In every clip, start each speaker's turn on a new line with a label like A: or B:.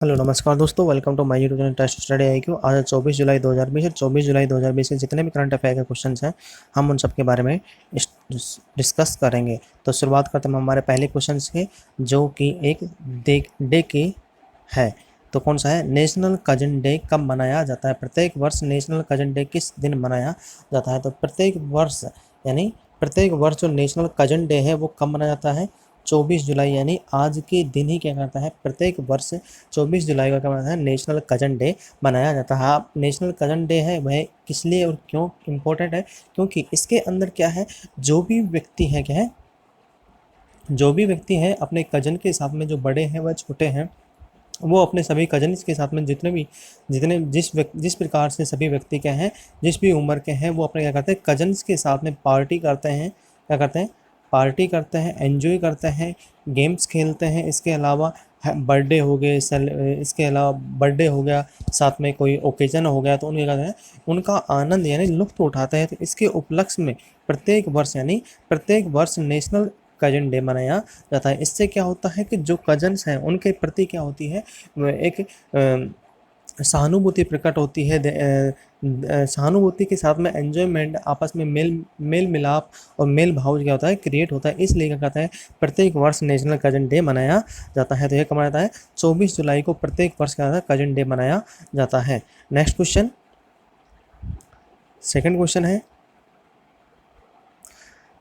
A: Hello नमस्कार दोस्तों, welcome to my YouTube channel test study IQ. आज 24 जुलाई 2020 है। 24 जुलाई 2020 के जितने भी करंट अफेयर के क्वेश्चंस हैं, हम उन सब के बारे में डिस्कस करेंगे। तो शुरुआत करते हैं हमारे पहले क्वेश्चन से, जो कि एक डे की है। तो कौन सा है? नेशनल कजन डे कब मनाया जाता है? प्रत्येक वर्ष नेशनल कजन डे किस दिन मनाया जाता है? तो प्रत्येक वर्ष जो नेशनल कजन डे है वो कब मनाया जाता है? 24 जुलाई, यानी आज के दिन ही क्या करता है, प्रत्येक वर्ष 24 जुलाई को क्या मनाता है? नेशनल कजन डे मनाया जाता है। आप नेशनल कजन डे है वह किस लिए और क्यों इम्पोर्टेंट है? क्योंकि इसके अंदर क्या है, जो भी व्यक्ति है क्या है, जो भी व्यक्ति हैं अपने कजन के साथ में, जो बड़े हैं वह छोटे हैं, वो अपने सभी कजन्स के साथ में जितने जिस प्रकार से सभी व्यक्ति के हैं, जिस भी उम्र के हैं, वो अपने क्या करते हैं, कजन्स के साथ में पार्टी करते हैं। क्या करते हैं? पार्टी करते हैं, एंजॉय करते हैं, गेम्स खेलते हैं। इसके अलावा बर्थडे हो गए, इसके अलावा बर्थडे हो गया, साथ में कोई ओकेजन हो गया, तो उनके कहते हैं उनका आनंद यानी लुत्फ उठाते हैं। तो इसके उपलक्ष्य में प्रत्येक वर्ष नेशनल कजन डे मनाया जाता है। इससे क्या होता है कि जो कजन्स हैं उनके प्रति क्या होती है, एक सहानुभूति प्रकट होती है। सहानुभूति के साथ में एंजॉयमेंट, आपस में मेल मिलाप और मेल भाव क्या होता है, क्रिएट होता है। इसलिए क्या कहता है, प्रत्येक वर्ष नेशनल कजन डे मनाया जाता है। तो यह कब मनाया जाता है? 24 जुलाई को प्रत्येक वर्ष क्या होता है, कजन डे मनाया जाता है। नेक्स्ट क्वेश्चन, सेकंड क्वेश्चन है,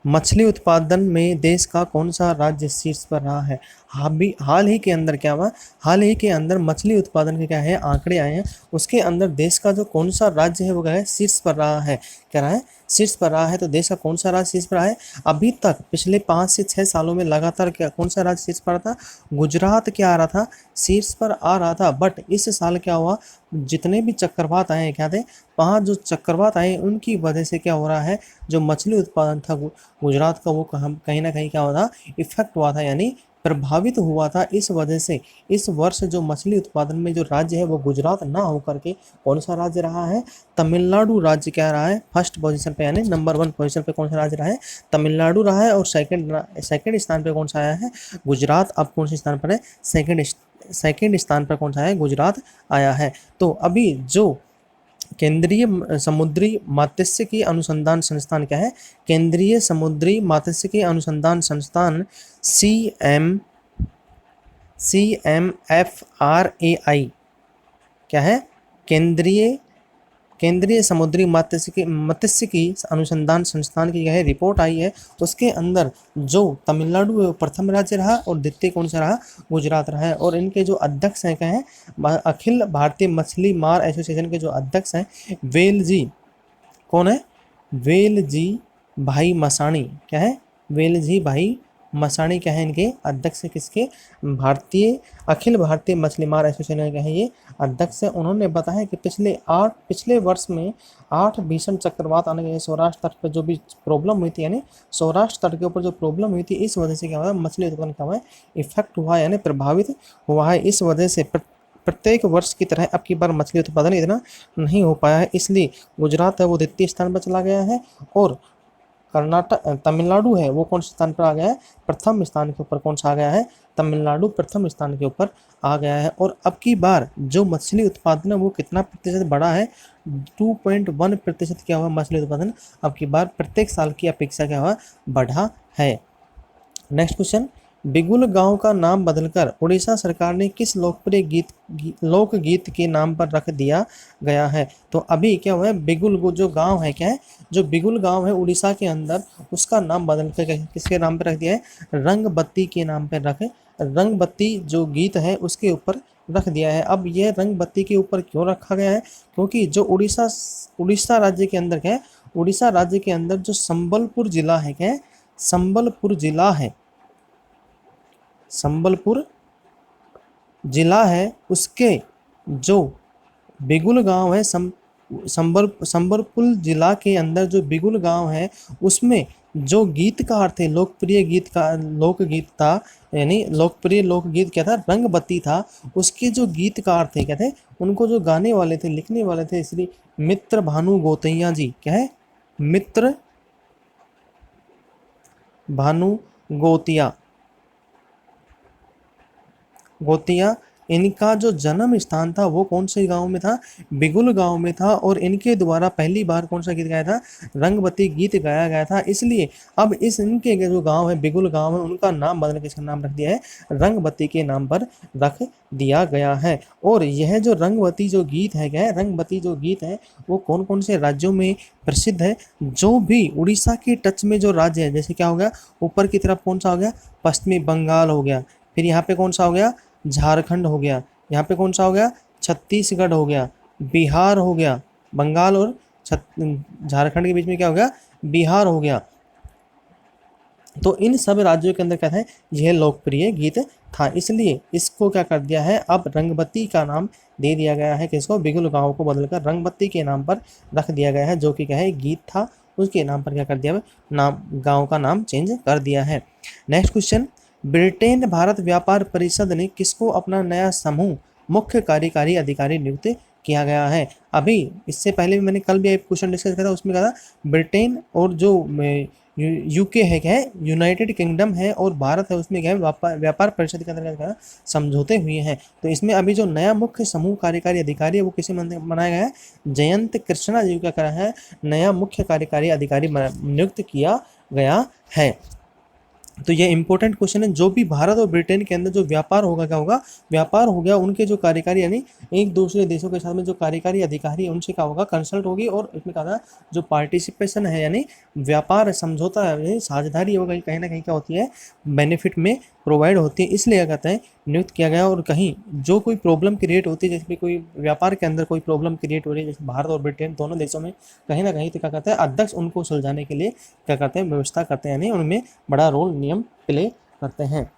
A: मछली उत्पादन में देश का कौन सा राज्य शीर्ष पर रहा है? हाल ही के अंदर क्या हुआ, हाल ही के अंदर मछली उत्पादन के क्या है, आंकड़े आए हैं। उसके अंदर देश का जो कौन सा राज्य है वो क्या है, शीर्ष पर रहा है। क्या रहा है? शीर्ष पर रहा है। तो देश का कौन सा राज्य शीर्ष पर रहा है? अभी तक पिछले 5 से 6 सालों में लगातार क्या, कौन सा राज्य शीर्ष पर था? गुजरात क्या आ रहा था, शीर्ष पर आ रहा था। बट इस साल क्या हुआ, जितने भी चक्रवात आए क्या थे, 5 जो चक्रवात आए उनकी वजह से क्या हो रहा है, जो मछली उत्पादन था गुजरात का, वो कहीं ना कहीं क्या हुआ था, इफेक्ट हुआ था, यानी प्रभावित हुआ था। इस वजह से इस वर्ष जो मछली उत्पादन में जो राज्य है वो गुजरात ना होकर के कौन सा राज्य रहा है? तमिलनाडु राज्य क्या रहा है, फर्स्ट पोजीशन पे, यानी नंबर 1 पोजीशन पे कौन सा राज्य रहा है? तमिलनाडु रहा है। और सेकंड स्थान पे कौन सा आया है? गुजरात। अब कौन से स्थान पर है? सेकंड स्थान पर कौन सा है? गुजरात आया है। तो अभी जो केंद्रीय समुद्री मात्स्यिकी अनुसंधान संस्थान क्या है? केंद्रीय समुद्री मात्स्यिकी अनुसंधान संस्थान CMFRAI क्या है? केंद्रीय समुद्री मात्स्यिकी अनुसंधान संस्थान की यह रिपोर्ट आई है। उसके अंदर जो तमिलनाडु प्रथम राज्य रहा और द्वितीय कौन सा रहा? गुजरात रहा है। और इनके जो अध्यक्ष हैं क्या है, अखिल भारतीय मछली मार एसोसिएशन के जो अध्यक्ष हैं, वेल जी, कौन है? वेल जी भाई मसाणी। क्या है? वेल जी भाई मसाणी क्या है, इनके अध्यक्ष? किसके? अखिल भारतीय मछली मार एसोसिएशन के हैं ये अध्यक्ष है। उन्होंने बताया कि पिछले वर्ष में 8 भीषण चक्रवात आने के, सौराष्ट्र तट पर जो भी प्रॉब्लम हुई थी, यानी सौराष्ट्र तट के ऊपर जो प्रॉब्लम हुई थी, इस वजह से क्या हुआ, मछली उत्पादन क्या हुआ है, इफेक्ट हुआ, यानी प्रभावित हुआ है। इस वजह से प्रत्येक वर्ष की तरह अब की बार मछली उत्पादन इतना नहीं हो पाया है। इसलिए गुजरात है वो द्वितीय स्थान पर चला गया है, और तमिलनाडु है वो कौन से स्थान पर आ गया है? प्रथम स्थान के ऊपर। कौन सा आ गया है? तमिलनाडु प्रथम स्थान के ऊपर आ गया है। और अब की बार जो मछली उत्पादन है वो कितना प्रतिशत बढ़ा है? 2.1% क्या हुआ मछली उत्पादन अब की बार प्रत्येक साल की अपेक्षा क्या हुआ, बढ़ा है। नेक्स्ट क्वेश्चन, बिगुल गांव का नाम बदलकर उड़ीसा सरकार ने किस लोकप्रिय लोकगीत के नाम पर रख दिया गया है? तो अभी क्या हुआ है, बिगुल जो गांव है क्या है, जो बिगुल गांव है उड़ीसा के अंदर, उसका नाम बदलकर किसके नाम पर रख दिया है? रंगबत्ती के नाम पर रंगबत्ती जो गीत है उसके ऊपर रख दिया है। अब यह रंगबत्ती के ऊपर क्यों रखा गया है? क्योंकि जो उड़ीसा राज्य के अंदर क्या है, उड़ीसा राज्य के अंदर जो संबलपुर जिला है क्या है, संबलपुर जिला है, उसके जो बिगुल गांव है, संबलपुर जिला के अंदर जो बिगुल गांव है, उसमें जो गीतकार थे, लोकगीत था, यानी लोकप्रिय लोकगीत क्या था, रंगबत्ती था। उसके जो गीतकार थे क्या थे, उनको जो गाने वाले थे, लिखने वाले थे, श्री मित्र भानु गोतैया जी। क्या है? मित्र भानु गोतिया इनका जो जन्म स्थान था वो कौन से गांव में था, बिगुल गांव में था। और इनके द्वारा पहली बार कौन सा गीत गाया था, रंगवती गीत गाया गया था। इसलिए अब इस इनके जो गांव है बिगुल गांव है, उनका नाम बदल के इसका नाम रख दिया है रंगवती के नाम पर रख दिया गया है। और यह जो रंगवती जो गीत है, क्या है, रंगवती जो गीत है वो कौन कौन से राज्यों में प्रसिद्ध है, जो भी उड़ीसा के टच में जो राज्य है, जैसे क्या हो गया, ऊपर की तरफ कौन सा हो गया, पश्चिमी बंगाल हो गया, फिर यहाँ पे कौन सा हो गया, झारखंड हो गया, यहाँ पे कौन सा हो गया, छत्तीसगढ़ हो गया, बिहार हो गया, बंगाल और झारखंड के बीच में क्या हो गया, बिहार हो गया। तो इन सब राज्यों के अंदर क्या है, यह लोकप्रिय गीत था। इसलिए इसको क्या कर दिया है, अब रंगवती का नाम दे दिया गया है, किसको, बिगुल गांव को बदलकर रंगवती के नाम पर रख दिया गया है, जो कि क्या है, गीत था, उसके नाम पर क्या कर दिया, नाम, गांव का नाम चेंज कर दिया है। नेक्स्ट क्वेश्चन, ब्रिटेन भारत व्यापार परिषद ने किसको अपना नया समूह मुख्य कार्यकारी अधिकारी नियुक्त किया गया है। अभी इससे पहले भी मैंने कल भी एक क्वेश्चन डिस्कस किया था, उसमें कहा था ब्रिटेन और जो यूके है, क्या है, यूनाइटेड किंगडम है, और भारत है, उसमें क्या है, व्यापार परिषद के अंदर क्या समझौते हुए हैं। तो इसमें अभी जो नया मुख्य समूह कार्यकारी अधिकारी है वो किसे बनाया गया है, जयंत कृष्णा जी का क्या है, नया मुख्य कार्यकारी अधिकारी नियुक्त किया गया है। तो ये इंपॉर्टेंट क्वेश्चन है, जो भी भारत और ब्रिटेन के अंदर जो व्यापार होगा, क्या होगा, व्यापार हो गया, उनके जो कार्यकारी यानी एक दूसरे देशों के साथ में जो कार्यकारी अधिकारी है उनसे क्या होगा, कंसल्ट होगी, और इसमें कहा जो पार्टिसिपेशन है यानी व्यापार समझौता है, साझेदारी होगा, कहीं ना कहीं क्या होती है, बेनिफिट में प्रोवाइड होती है। इसलिए क्या कहते हैं, नियुक्त किया गया। और कहीं जो कोई प्रॉब्लम क्रिएट होती है, जैसे भी कोई व्यापार के अंदर कोई प्रॉब्लम क्रिएट हो रही है, जैसे भारत और ब्रिटेन दोनों देशों में कहीं ना कहीं, तो क्या कहते हैं, अध्यक्ष उनको सुलझाने के लिए क्या करते हैं, व्यवस्था करते हैं, यानी उनमें बड़ा रोल नियम प्ले करते हैं।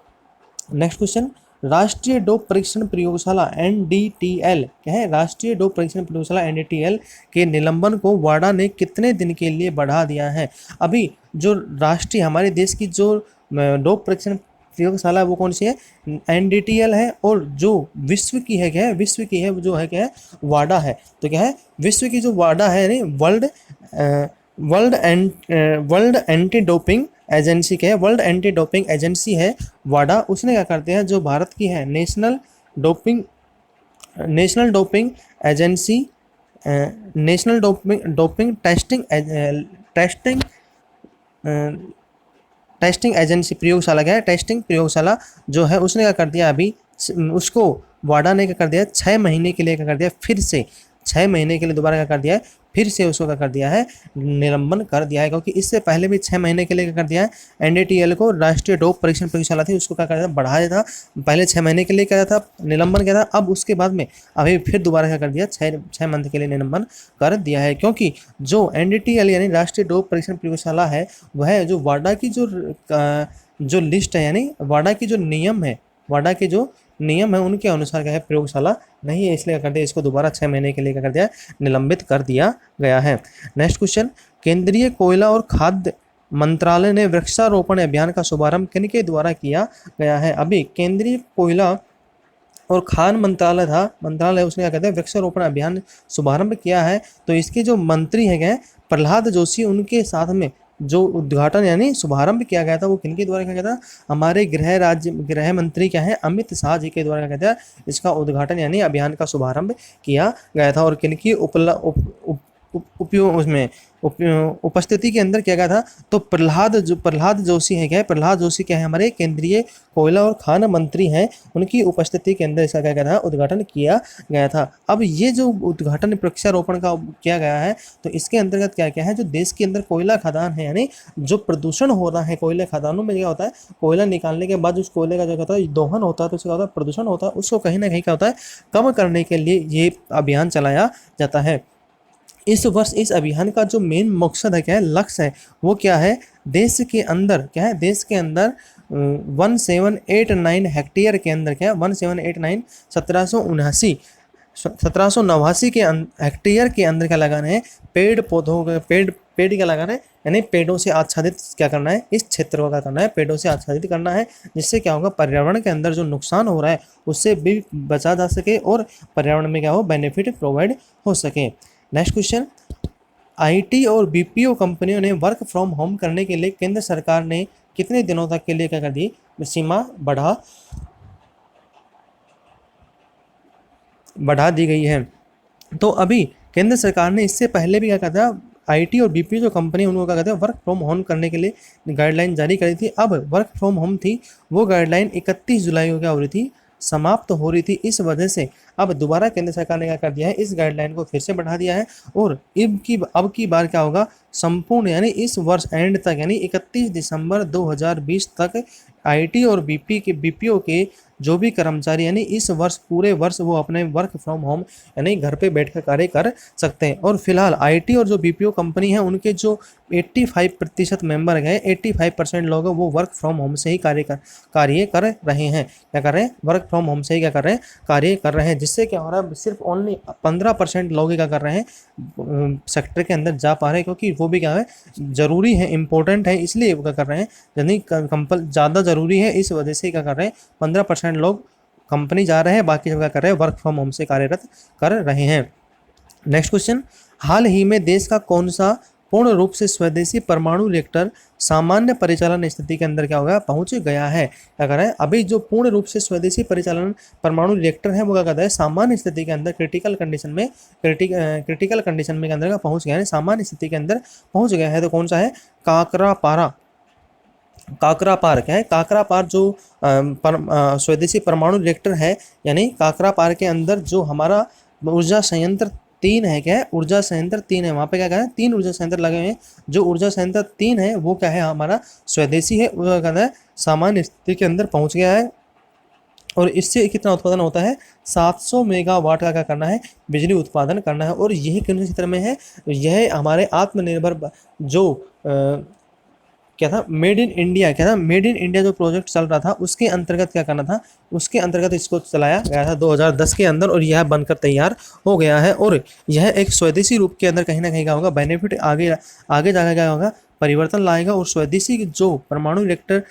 A: नेक्स्ट क्वेश्चन, राष्ट्रीय डोप परीक्षण प्रयोगशाला NDTL, क्या है, राष्ट्रीय डोप परीक्षण प्रयोगशाला NDTL के निलंबन को वाडा ने कितने दिन के लिए बढ़ा दिया है। अभी जो राष्ट्रीय हमारे देश की जो डोप परीक्षण प्रयोगशाला है वो कौन सी है, NDTL है, और जो विश्व की है, क्या है, विश्व की है जो है, क्या है, वाडा है। तो क्या है, विश्व की जो वाडा है यानी वर्ल्ड एंटी डोपिंग एजेंसी, क्या है, वर्ल्ड एंटी डोपिंग एजेंसी है वाडा, उसने क्या करते हैं, जो भारत की है national doping agency, national doping testing agency प्रयोगशाला, क्या है, टेस्टिंग प्रयोगशाला जो है, उसने क्या कर दिया, अभी उसको वाडा ने क्या कर दिया, 6 महीने के लिए क्या कर दिया, फिर से 6 महीने के लिए दोबारा क्या कर दिया है, फिर से उसको क्या कर दिया है, निलंबन कर दिया है। क्योंकि इससे पहले भी 6 महीने के लिए क्या कर दिया है, NDTL को, राष्ट्रीय डोप परीक्षण प्रयोगशाला थी, उसको क्या कर दिया, बढ़ाया था। पहले 6 महीने के लिए क्या था, निलंबन किया था, अब उसके बाद में अभी फिर दोबारा क्या कर दिया, 6 मंथ के लिए निलंबन कर दिया है। क्योंकि जो NDTL यानी राष्ट्रीय डोप परीक्षण प्रयोगशाला है, वह जो वाडा की जो लिस्ट है, यानी वाडा की जो नियम है, वाडा के जो नियम है उनके अनुसार क्या है, प्रयोगशाला नहीं है, इसलिए क्या कर दिया, इसको दोबारा 6 महीने के लिए क्या कर दिया, निलंबित कर दिया गया है। नेक्स्ट क्वेश्चन, केंद्रीय कोयला और खाद्य मंत्रालय ने वृक्षारोपण अभियान का शुभारंभ किनके द्वारा किया गया है। अभी केंद्रीय कोयला और खान मंत्रालय उसने क्या कहते हैं, वृक्षारोपण अभियान शुभारंभ किया है। तो इसके जो मंत्री है, क्या प्रहलाद जोशी, उनके साथ में जो उद्घाटन यानी शुभारंभ किया गया था वो किनके द्वारा किया गया था, हमारे गृह मंत्री क्या है, अमित शाह जी के द्वारा क्या कहते हैं, इसका उद्घाटन यानी अभियान का शुभारंभ किया गया था। और किनकी उपस्थिति के अंदर किया गया था, तो प्रहलाद जोशी है, क्या है, प्रहलाद जोशी क्या है, हमारे केंद्रीय कोयला और खान मंत्री हैं, उनकी उपस्थिति के अंदर इसका क्या गया था, उद्घाटन किया गया था। अब ये जो उद्घाटन वृक्षारोपण का किया गया है, तो इसके अंतर्गत क्या क्या है, जो देश के अंदर कोयला खदान है, यानी जो प्रदूषण हो रहा है कोयला खदानों में, क्या होता है, कोयला निकालने के बाद उस कोयले का जो होता है दोहन होता है, तो उसका होता है प्रदूषण होता है, उसको कहीं ना कहीं क्या होता है, कम करने के लिए ये अभियान चलाया जाता है। इस वर्ष इस अभियान का जो मेन मकसद है, क्या है, लक्ष्य है, वो क्या है, देश के अंदर क्या है, देश के अंदर 1789 हेक्टेयर के अंदर, क्या है, 1789 1789 के हेक्टेयर के अंदर क्या लगाना है, पेड़ पौधों पेड़ क्या लगाना है, यानी पेड़ों से आच्छादित क्या करना है, इस क्षेत्र को क्या करना है, पेड़ों से आच्छादित करना है, जिससे क्या होगा, पर्यावरण के अंदर जो नुकसान हो रहा है उससे भी बचा जा सके और पर्यावरण में क्या हो, बेनिफिट प्रोवाइड हो सके। नेक्स्ट क्वेश्चन, IT और BPO कंपनियों ने वर्क फ्रॉम होम करने के लिए केंद्र सरकार ने कितने दिनों तक के लिए क्या कर दी, सीमा बढ़ा दी गई है। तो अभी केंद्र सरकार ने इससे पहले भी क्या कहा था, आईटी और बीपीओ जो कंपनी उनको क्या कहते हैं वर्क फ्रॉम होम करने के लिए गाइडलाइन जारी करी थी। अब वर्क फ्रॉम होम थी वो गाइडलाइन 31 जुलाई को क्या हो रही थी, समाप्त हो रही थी। इस वजह से अब दोबारा केंद्र सरकार ने क्या कर दिया है, इस गाइडलाइन को फिर से बढ़ा दिया है और अब की बार क्या होगा, संपूर्ण यानी इस वर्ष एंड तक यानी 31 दिसंबर 2020 तक आईटी और बीपीओ के जो भी कर्मचारी यानी इस वर्ष पूरे वर्ष वो अपने वर्क फ्रॉम होम यानी घर पे बैठकर कार्य कर सकते हैं। और फिलहाल आईटी और जो बीपीओ कंपनी है उनके जो 85% मेंबर हैं, 85% लोग वो वर्क फ्रॉम होम से ही कार्य कर रहे हैं। क्या कर रहे हैं, वर्क फ्रॉम होम से ही क्या कर रहे हैं, कार्य कर रहे हैं। जिससे क्या हो रहा है, सिर्फ ओनली 15% लोग ही क्या कर रहे हैं, सेक्टर के अंदर जा पा रहे हैं, क्योंकि वो भी क्या है, जरूरी है, इंपॉर्टेंट है, इसलिए वो क्या कर रहे हैं, यानी ज़्यादा जरूरी है, इस वजह से क्या कर रहे हैं, 15% लोग कंपनी जा रहे हैं, बाकी सब क्या कर रहे हैं, वर्क फ्रॉम होम से कार्यरत कर रहे हैं। नेक्स्ट क्वेश्चन, हाल ही में देश का कौन सा पूर्ण रूप से स्वदेशी परमाणु रिएक्टर सामान्य परिचालन स्थिति के अंदर क्या हो गया, पहुंच गया है। क्या कर रहा है, अभी जो पूर्ण रूप से स्वदेशी परिचालन परमाणु रिएक्टर है वो क्या कहता है, सामान्य स्थिति के अंदर क्रिटिकल कंडीशन में के अंदर का पहुंच गया है, सामान्य स्थिति के अंदर पहुंच गया है। तो कौन सा है, काकरापारा क्या है, काकरापार जो स्वदेशी परमाणु रिएक्टर है, यानी काकरापार के अंदर जो हमारा ऊर्जा संयंत्र 3 है, क्या है, ऊर्जा संयंत्र 3 है, वहाँ पे क्या है, 3 ऊर्जा संयंत्र लगे हुए हैं। जो ऊर्जा संयंत्र 3 है वो क्या है, हमारा स्वदेशी है, वो क्या कहता है, सामान्य स्थिति के अंदर पहुँच गया है। और इससे कितना उत्पादन होता है, 700 मेगावाट का क्या करना है, बिजली उत्पादन करना है। और यही किस क्षेत्र में है, यह हमारे आत्मनिर्भर जो क्या था, मेड इन इंडिया, क्या था, मेड इन इंडिया जो प्रोजेक्ट चल रहा था उसके अंतर्गत क्या करना था, उसके अंतर्गत इसको चलाया गया था 2010 के अंदर, और यह बनकर तैयार हो गया है। और यह एक स्वदेशी रूप के अंदर कहीं ना कहीं क्या होगा, बेनिफिट आगे आगे जाकर क्या होगा, परिवर्तन लाएगा। और स्वदेशी जो परमाणु रिएक्टर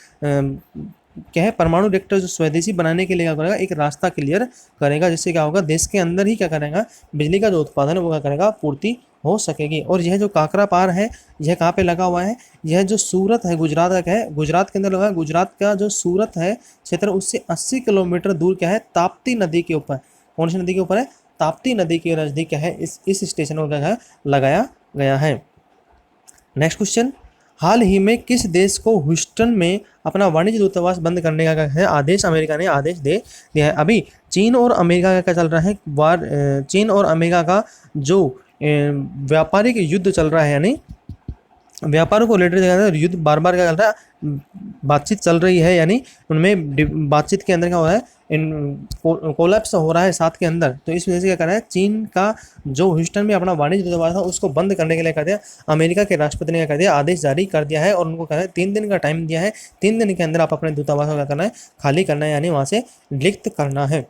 A: क्या है, परमाणु रिएक्टर जो स्वदेशी बनाने के लिए क्या करेगा, एक रास्ता क्लियर करेगा, जिससे क्या होगा, देश के अंदर ही क्या करेगा, बिजली का जो उत्पादन है वो क्या करेगा, पूर्ति हो सकेगी। और यह जो काकरापार है यह कहाँ पे लगा हुआ है, यह जो सूरत है, गुजरात का है, गुजरात के अंदर लगा है। गुजरात का जो सूरत है क्षेत्र उससे 80 किलोमीटर दूर क्या है, ताप्ती नदी के ऊपर, कौन सी नदी के ऊपर है, ताप्ती नदी के नज़दीक क्या है, इस स्टेशन को क्या है, लगाया गया है। नेक्स्ट क्वेश्चन, हाल ही में किस देश को ह्यूस्टन में अपना वाणिज्य दूतावास बंद करने का है आदेश अमेरिका ने आदेश दे दिया है। अभी चीन और अमेरिका का क्या चल रहा है, चीन और अमेरिका का जो व्यापारिक युद्ध चल रहा है, यानी व्यापार को रिलेटेड युद्ध बार बार क्या चल रहा है, बातचीत चल रही है, यानी उनमें बातचीत के अंदर क्या हो रहा है, कोलैप्स हो रहा है साथ के अंदर। तो इस वजह से क्या कर रहा है, चीन का जो ह्यूस्टन में अपना वाणिज्य दूतावास था उसको बंद करने के लिए कर दिया, अमेरिका के राष्ट्रपति ने क्या कर दिया, आदेश जारी कर दिया है। और उनको कहा है 3 दिन का टाइम दिया है, 3 दिन के अंदर आप अपने दूतावास को क्या करना है, खाली करना है, यानी वहाँ से रिक्त करना है।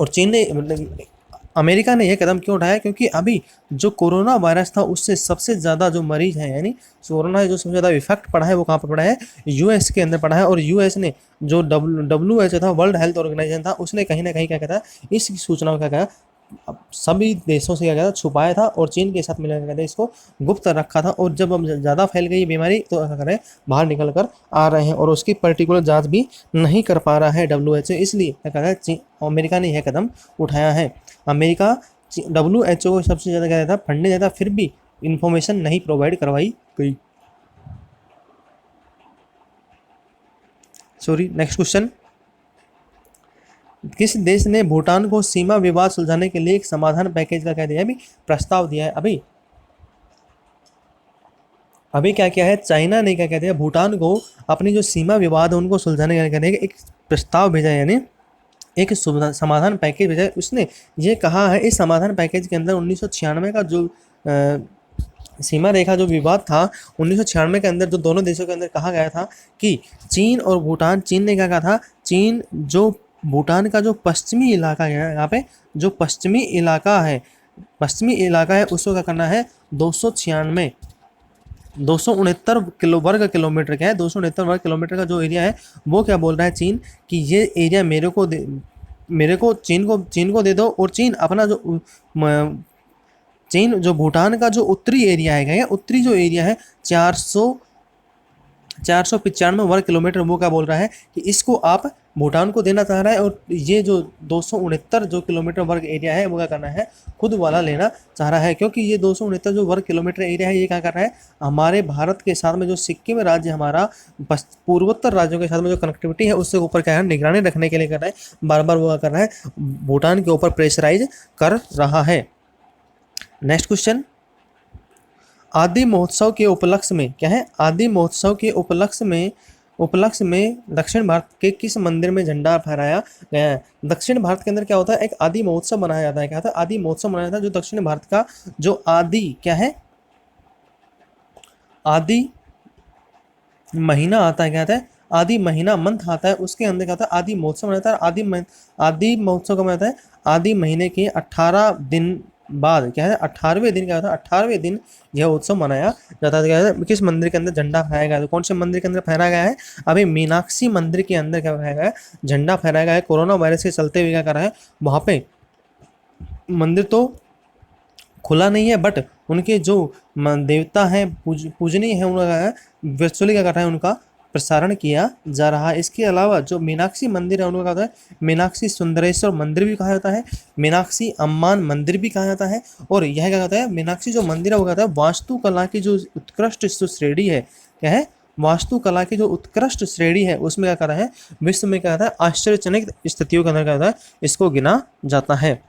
A: और चीन ने अमेरिका ने यह कदम क्यों उठाया, क्योंकि अभी जो कोरोना वायरस था उससे सबसे ज़्यादा जो मरीज हैं, यानी कोरोना जो सबसे ज़्यादा इफेक्ट पड़ा है वो कहाँ पर पड़ा है, यूएस के अंदर पड़ा है। और यूएस ने जो WHO था, वर्ल्ड हेल्थ ऑर्गेनाइजेशन था, उसने कहीं ना कहीं क्या कहता है, इस सूचना को क्या कहा, सभी देशों से क्या कहता छुपाया था और चीन के साथ मिलकर कहते इसको गुप्त रखा था। और जब अब ज़्यादा फैल गई बीमारी तो क्या करें, बाहर निकल कर आ रहे हैं और उसकी पर्टिकुलर जांच भी नहीं कर पा रहा है WHO, इसलिए क्या कहता है, अमेरिका ने यह कदम उठाया है। अमेरिका WHO को सबसे ज़्यादा क्या था, फंडिंग देता, फिर भी इंफॉर्मेशन नहीं प्रोवाइड करवाई गई। सॉरी, नेक्स्ट क्वेश्चन, किस देश ने भूटान को सीमा विवाद सुलझाने के लिए एक समाधान पैकेज का कह दिया है, प्रस्ताव दिया है। अभी क्या किया है, चाइना ने क्या कहते हैं, भूटान को अपनी जो सीमा विवाद है उनको सुलझाने का कहते हैं एक प्रस्ताव भेजा है, यानी एक समाधान पैकेज भेजा है। उसने ये कहा है, इस समाधान पैकेज के अंदर 1996 का जो सीमा रेखा जो विवाद था 1996 के अंदर जो दोनों देशों के अंदर कहा गया था कि चीन और भूटान, चीन ने क्या कहा था, चीन जो भूटान का जो पश्चिमी इलाका है, यहाँ पे जो पश्चिमी इलाका है उसको क्या करना है, 269 वर्ग किलोमीटर क्या है, 269 वर्ग किलोमीटर का जो एरिया है वो क्या बोल रहा है चीन, कि ये एरिया मेरे को चीन को दे दो। और चीन अपना जो भूटान का जो उत्तरी एरिया है, उत्तरी जो एरिया है 495 वर्ग किलोमीटर वो क्या बोल रहा है कि इसको आप भूटान को देना चाह रहा है, और ये जो 269 जो किलोमीटर वर्ग एरिया है वो क्या करना है, खुद वाला लेना चाह रहा है। क्योंकि ये 269 जो वर्ग किलोमीटर एरिया है ये क्या कर रहा है, हमारे भारत के साथ में जो सिक्किम राज्य हमारा पूर्वोत्तर राज्यों के साथ में जो कनेक्टिविटी है उससे ऊपर क्या है, निगरानी रखने के लिए कर रहा है, बार बार वो क्या कर रहा है, भूटान के ऊपर प्रेशराइज कर रहा है। नेक्स्ट क्वेश्चन, आदि महोत्सव के उपलक्ष्य में क्या है, आदि महोत्सव के उपलक्ष्य में दक्षिण भारत के किस मंदिर में झंडा फहराया गया है। दक्षिण भारत के अंदर क्या होता है, एक आदि महोत्सव मनाया जाता है। क्या होता है, आदि महोत्सव मनाया जाता है, जो दक्षिण भारत का जो आदि क्या है, आदि महीना आता है, क्या आता है, आदि महीना मंथ आता है, उसके अंदर क्या होता है, आदि महोत्सव मनाया जाता है। आदि महोत्सव का मतलब है आदि महीने के 18 दिन बाद क्या है, 18वें दिन क्या होता है, 18वें दिन यह उत्सव मनाया जाता है। क्या है, किस मंदिर के अंदर झंडा फहराया गया है, तो कौन से मंदिर के अंदर फहराया गया है, अभी मीनाक्षी मंदिर के अंदर क्या फहराया गया है, झंडा फहराया गया है। कोरोना वायरस के चलते हुए क्या कर रहा है, वहाँ पे मंदिर तो खुला नहीं है, बट उनके जो देवता हैं पूजनीय है उनका वर्चुअली क्या कर रहा है, उनका प्रसारण किया जा रहा है। इसके अलावा जो मीनाक्षी मंदिर है उनका क्या होता है, मीनाक्षी सुंदरेश्वर मंदिर भी कहा जाता है, मीनाक्षी अम्मान मंदिर भी कहा जाता है। और यह क्या कहता है, मीनाक्षी जो मंदिर है वो कहता है वास्तुकला की जो उत्कृष्ट जो श्रेणी है, क्या है, वास्तुकला की जो उत्कृष्ट श्रेणी है उसमें क्या कर रहा है, विश्व में क्या कहता है, आश्चर्यजनक स्थितियों के अंदर क्या होता है, इसको गिना जाता है।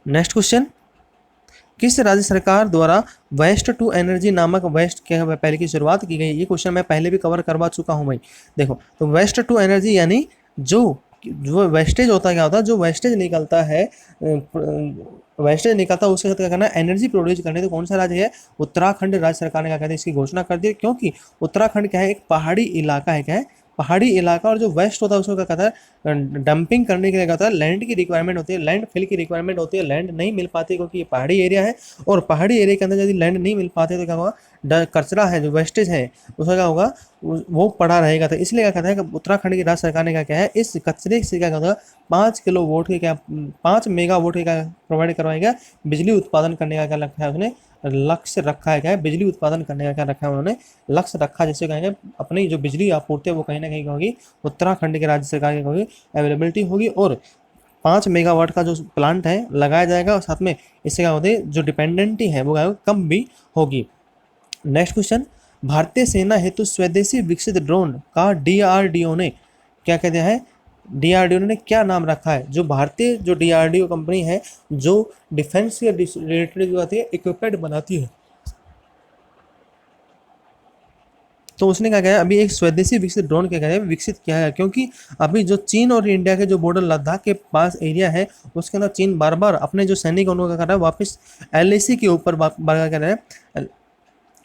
A: नेक्स्ट क्वेश्चन, किस राज्य सरकार द्वारा वेस्ट टू एनर्जी नामक वेस्ट क्या पहले की शुरुआत की गई। ये क्वेश्चन मैं पहले भी कवर करवा चुका हूँ भाई। देखो, तो वेस्ट टू एनर्जी यानी जो वेस्टेज होता है, क्या होता है, जो वेस्टेज निकलता है, वेस्टेज निकलता है उसके साथ क्या करना है, एनर्जी प्रोड्यूस करने। तो कौन सा राज्य है, उत्तराखंड राज्य सरकार ने क्या कहते हैं, इसकी घोषणा कर दी। क्योंकि उत्तराखंड क्या है, एक पहाड़ी इलाका है, क्या है, पहाड़ी इलाका, और जो वेस्ट होता है उसको क्या कहता है, डंपिंग करने के लिए कहता है, लैंड की रिक्वायरमेंट होती है, लैंड फिल की रिक्वायरमेंट होती है, लैंड नहीं मिल पाती क्योंकि ये पहाड़ी एरिया है। और पहाड़ी एरिया के अंदर यदि लैंड नहीं मिल पाते तो क्या होगा, कचरा है जो वेस्टेज है उसका क्या होगा, वो पड़ा रहेगा। तो इसलिए क्या कहता है कि उत्तराखंड की राज्य सरकार ने क्या किया है, इस कचरे से क्या होगा, 5 किलो वोट के क्या 5 मेगा वोट के क्या प्रोवाइड करवाएगा, बिजली उत्पादन करने का क्या रखा है उसने, लक्ष्य रखा है। क्या है, बिजली उत्पादन करने का क्या रखा है उन्होंने, लक्ष्य रखा। जैसे कहेंगे अपनी जो बिजली आपूर्ति है वो कहीं ना कहीं होगी उत्तराखंड के राज्य सरकार की होगी, अवेलेबिलिटी होगी। और 5 मेगावाट का जो प्लांट है लगाया जाएगा, और साथ में इससे क्या होता है, जो डिपेंडेंटी है वो कम भी होगी। नेक्स्ट क्वेश्चन, भारतीय सेना हेतु स्वदेशी विकसित ड्रोन का डीआरडीओ ने क्या कहते हैं, डीआरडीओ ने क्या नाम रखा है। जो भारतीय जो डीआरडीओ कंपनी है जो डिफेंस के रिलेटेड जो आती है इक्विपमेंट बनाती है, तो उसने क्या कहा, अभी एक स्वदेशी विकसित ड्रोन क्या है विकसित किया है। क्योंकि अभी जो चीन और इंडिया के जो बॉर्डर लद्दाख के पास एरिया है उसके अंदर चीन बार बार अपने जो सैनिक उनको क्या कर रहा है, वापस एलएसी के ऊपर बार कर रहा है,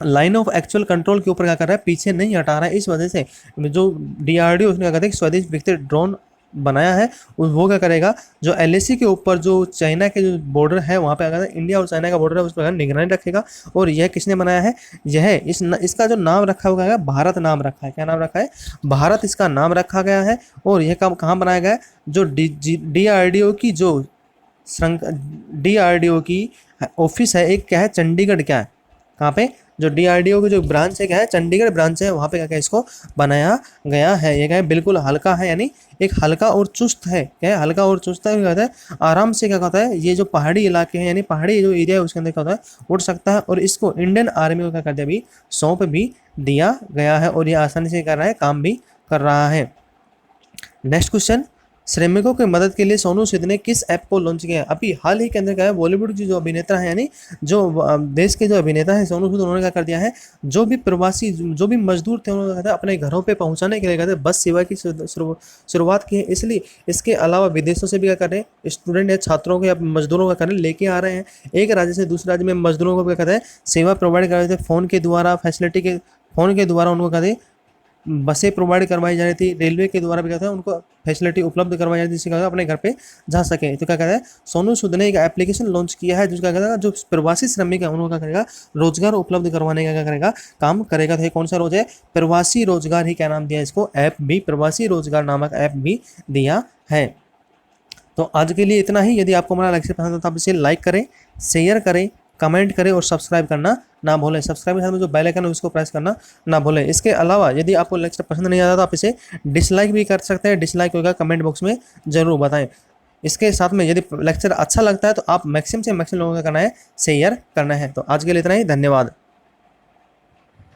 A: लाइन ऑफ एक्चुअल कंट्रोल के ऊपर क्या कर रहा है, पीछे नहीं हटा रहा है। इस वजह से जो डीआरडीओ उसने क्या कहते हैं स्वदेश विकसित ड्रोन बनाया है, वो क्या करेगा, जो एलएसी के ऊपर जो चाइना के जो बॉर्डर है वहाँ पे अगर इंडिया और चाइना का बॉर्डर है उस पर निगरानी रखेगा। और यह किसने बनाया है, यह इसका जो नाम रखा हुआ है भारत नाम रखा है। क्या नाम रखा है, भारत इसका नाम रखा गया है। और यह काम कहाँ बनाया गया है, जो डीआरडीओ की जो डीआरडीओ की ऑफिस है एक क्या है, चंडीगढ़ क्या है, कहाँ पे, जो डीआरडीओ की जो ब्रांच है क्या है, चंडीगढ़ ब्रांच है, वहाँ पे क्या क्या इसको बनाया गया है। ये क्या है, बिल्कुल हल्का है, यानी एक हल्का और चुस्त है। क्या है, हल्का और चुस्त है, क्या कहता है, आराम से क्या कहता है, ये जो पहाड़ी इलाके हैं यानी पहाड़ी जो एरिया है उसके अंदर क्या होता है, उड़ सकता है। और इसको इंडियन आर्मी को क्या कर दिया, अभी सौंप भी दिया गया है, और ये आसानी से कर रहा है, काम भी कर रहा है। नेक्स्ट क्वेश्चन, श्रमिकों की मदद के लिए सोनू सूद ने किस ऐप को लॉन्च किया है। अभी हाल ही के अंदर क्या है, बॉलीवुड की जो अभिनेता है यानी जो देश के जो अभिनेता हैं सोनू सूद, उन्होंने क्या कर दिया है, जो भी प्रवासी जो भी मजदूर थे उन्होंने कहते अपने घरों पे पहुंचाने के लिए कहते बस सेवा की शुरुआत की है। इसलिए इसके अलावा विदेशों से भी क्या कर रहे हैं, स्टूडेंट या छात्रों को या मजदूरों का करने लेके आ रहे हैं। एक राज्य से दूसरे राज्य में मजदूरों को क्या कहते हैं, सेवा प्रोवाइड कर रहे थे फ़ोन के द्वारा, फैसिलिटी के फ़ोन के द्वारा उनको कहते बसें प्रोवाइड करवाई जा रही थी। रेलवे के द्वारा भी कहता है उनको फैसिलिटी उपलब्ध करवाई जा रही थी, जिससे क्या अपने घर पे जा सके। तो क्या कहता है, सोनू सूद ने एक एप्लीकेशन लॉन्च किया है जिसका कहता है जो प्रवासी श्रमिक है उनको क्या करेगा, रोजगार उपलब्ध करवाने का क्या करेगा, काम करेगा। तो ये कौन सा रोज है, प्रवासी रोजगार ही क्या नाम दिया इसको, ऐप भी प्रवासी रोजगार नामक ऐप भी दिया है। तो आज के लिए इतना ही। यदि आपको हमारा लेक्चर पसंद है तो आप इसे लाइक करें, शेयर करें, कमेंट करें और सब्सक्राइब करना ना भूलें। सब्सक्राइब के साथ में जो बेल आइकन है उसको प्रेस करना ना भूलें। इसके अलावा यदि आपको लेक्चर पसंद नहीं आता तो आप इसे डिसलाइक भी कर सकते हैं। डिसलाइक होगा कमेंट बॉक्स में ज़रूर बताएं। इसके साथ में यदि लेक्चर अच्छा लगता है तो आप मैक्सिमम से मैक्सिमम लोगों का करना है शेयर करना है। तो आज के लिए इतना ही, धन्यवाद।